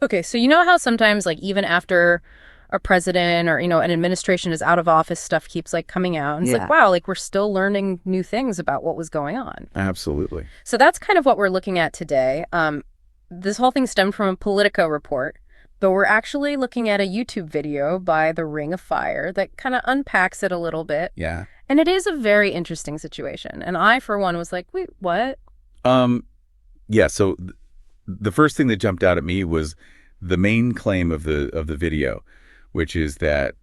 Okay, so you know how sometimes, like, even after a president or, an administration is out of office, stuff keeps, like, coming out. And it's like, Yeah. wow, like, we're still learning new things about what was going on. Absolutely. So that's kind of what we're looking at today. This whole thing stemmed from a Politico report, but we're actually looking at a YouTube video by The Ring of Fire that kind of unpacks it a little bit. Yeah. And it is a very interesting situation. And I, for one, was like, wait, what? Um, yeah, so the first thing that jumped out at me was the main claim of the video, which is that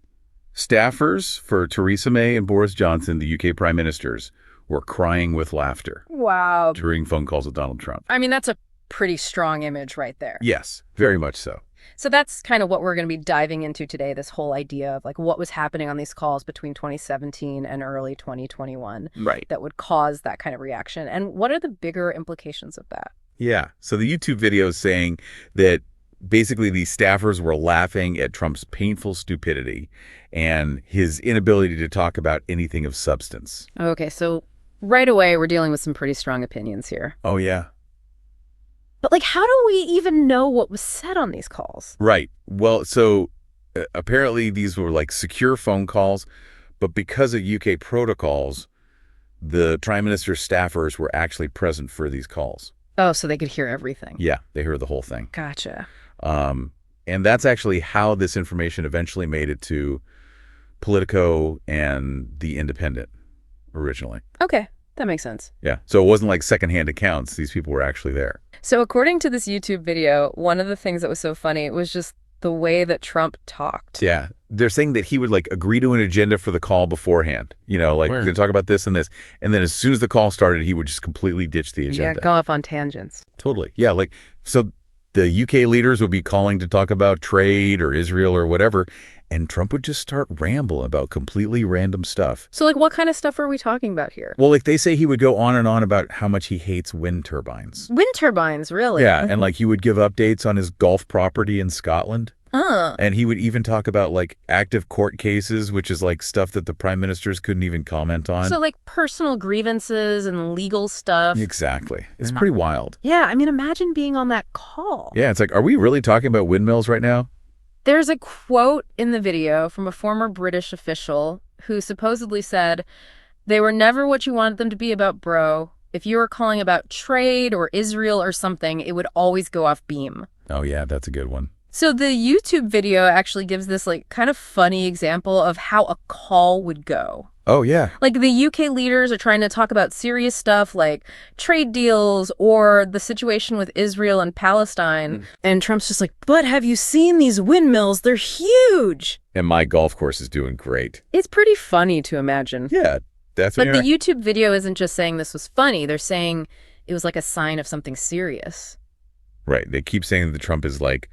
staffers for Theresa May and Boris Johnson, the UK prime ministers, were crying with laughter Wow. during phone calls with Donald Trump. I mean, that's a pretty strong image right there. Yes, very much so. So that's kind of what we're going to be diving into today, this whole idea of like what was happening on these calls between 2017 and early 2021 Right. that would cause that kind of reaction. And what are the bigger implications of that? Yeah. So the YouTube video is saying that basically these staffers were laughing at Trump's painful stupidity and his inability to talk about anything of substance. Okay, so right away, we're dealing with some pretty strong opinions here. Oh, yeah. But like, how do we even know what was said on these calls? Right. Well, so apparently these were like secure phone calls, but because of UK protocols, the prime minister's staffers were actually present for these calls. Oh, so they could hear everything. Yeah, they heard the whole thing. Gotcha. And that's actually how this information eventually made it to Politico and The Independent originally. Okay, that makes sense. Yeah. So it wasn't like secondhand accounts. These people were actually there. So according to this YouTube video, one of the things that was so funny was just the way that Trump talked. Yeah. They're saying that he would like agree to an agenda for the call beforehand. Like we're going to talk about this and this. And then as soon as the call started, he would just completely ditch the agenda. Yeah, go off on tangents. Totally. Yeah. Like, so the UK leaders would be calling to talk about trade or Israel or whatever. And Trump would just start rambling about completely random stuff. So like, what kind of stuff are we talking about here? Well, like they say he would go on and on about how much he hates wind turbines. Wind turbines, really? Yeah. And like he would give updates on his golf property in Scotland. Huh. And he would even talk about like active court cases, which is like stuff that the prime ministers couldn't even comment on. So like personal grievances and legal stuff. Exactly. It's pretty wild. Yeah, I mean, imagine being on that call. Yeah, it's like, are we really talking about windmills right now? There's a quote in the video from a former British official who supposedly said, "They were never what you wanted them to be about, bro. If you were calling about trade or Israel or something, it would always go off beam." Oh, yeah, that's a good one. So the YouTube video actually gives this like kind of funny example of how a call would go. Oh, yeah. Like the UK leaders are trying to talk about serious stuff like trade deals or the situation with Israel and Palestine. And Trump's just like, but have you seen these windmills? They're huge. And my golf course is doing great. It's pretty funny to imagine. Yeah, that's But what the YouTube video isn't just saying this was funny. They're saying it was like a sign of something serious. Right. They keep saying that Trump is like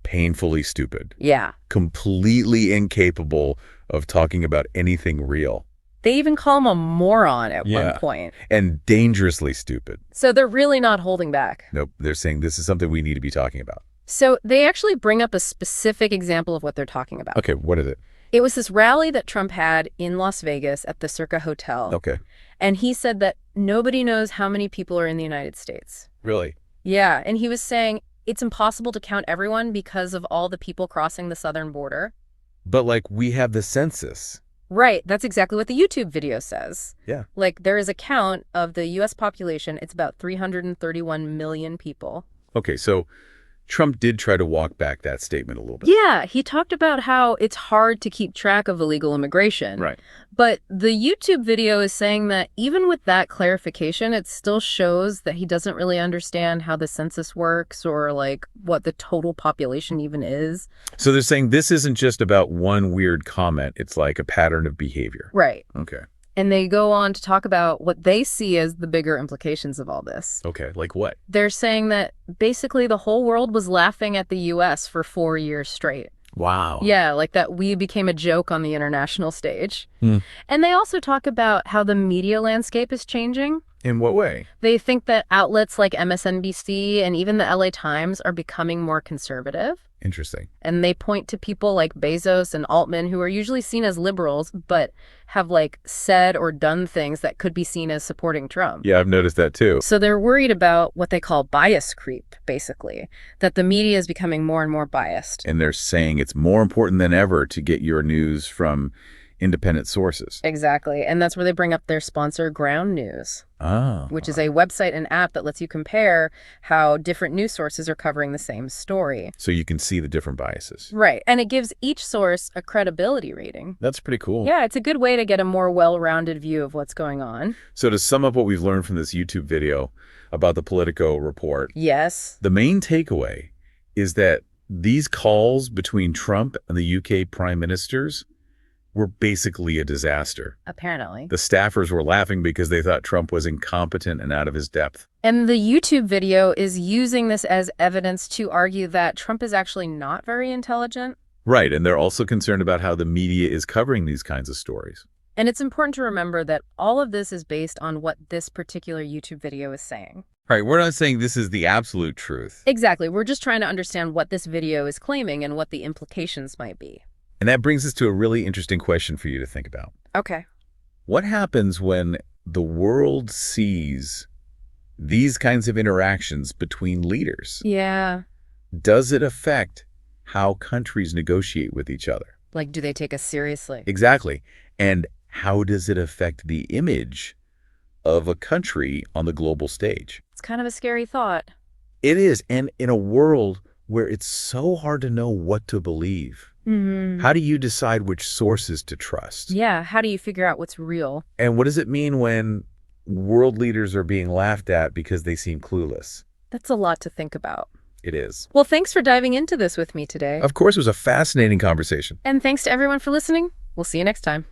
painfully stupid, Yeah. completely incapable of talking about anything real, They even call him a moron at Yeah. one point. and dangerously stupid. So they're really not holding back. Nope. They're saying this is something we need to be talking about. So they actually bring up a specific example of what they're talking about. Okay. What is it? It was this rally that Trump had in Las Vegas at the Circa Hotel. Okay. And he said that nobody knows how many people are in the United States. Really? Yeah. And he was saying it's impossible to count everyone because of all the people crossing the southern border. But like we have the census. Right. That's exactly what the YouTube video says. Yeah. Like there is a count of the U.S. population. It's about 331 million people. Okay. So Trump did try to walk back that statement a little bit. Yeah, he talked about how it's hard to keep track of illegal immigration. Right. But the YouTube video is saying that even with that clarification, it still shows that he doesn't really understand how the census works or like what the total population even is. So they're saying this isn't just about one weird comment. It's like a pattern of behavior. Right. Okay. And they go on to talk about what they see as the bigger implications of all this. Okay. Like what? They're saying that basically the whole world was laughing at the U.S. for 4 years straight. Wow. Yeah, like that we became a joke on the international stage. Hmm. And they also talk about how the media landscape is changing. In what way? They think that outlets like MSNBC and even the LA Times are becoming more conservative. Interesting. And they point to people like Bezos and Altman, who are usually seen as liberals, but have said or done things that could be seen as supporting Trump. Yeah, I've noticed that too. So they're worried about what they call bias creep, basically, that the media is becoming more and more biased. And they're saying it's more important than ever to get your news from independent sources. Exactly. And that's where they bring up their sponsor, Ground News, which is a website and app that lets you compare how different news sources are covering the same story. So you can see the different biases. Right. And it gives each source a credibility rating. That's pretty cool. Yeah, it's a good way to get a more well-rounded view of what's going on. So to sum up what we've learned from this YouTube video about the Politico report, yes, the main takeaway is that these calls between Trump and the UK prime ministers were basically a disaster. Apparently. The staffers were laughing because they thought Trump was incompetent and out of his depth. And the YouTube video is using this as evidence to argue that Trump is actually not very intelligent. Right, and they're also concerned about how the media is covering these kinds of stories. And it's important to remember that all of this is based on what this particular YouTube video is saying. Right, we're not saying this is the absolute truth. Exactly. We're just trying to understand what this video is claiming and what the implications might be. And that brings us to a really interesting question for you to think about. Okay. What happens when the world sees these kinds of interactions between leaders? Yeah. Does it affect how countries negotiate with each other? Like, do they take us seriously? Exactly. And how does it affect the image of a country on the global stage? It's kind of a scary thought. It is. And in a world where it's so hard to know what to believe, how do you decide which sources to trust? Yeah, how do you figure out what's real? And what does it mean when world leaders are being laughed at because they seem clueless? That's a lot to think about. It is. Well, thanks for diving into this with me today. Of course, it was a fascinating conversation. And thanks to everyone for listening. We'll see you next time.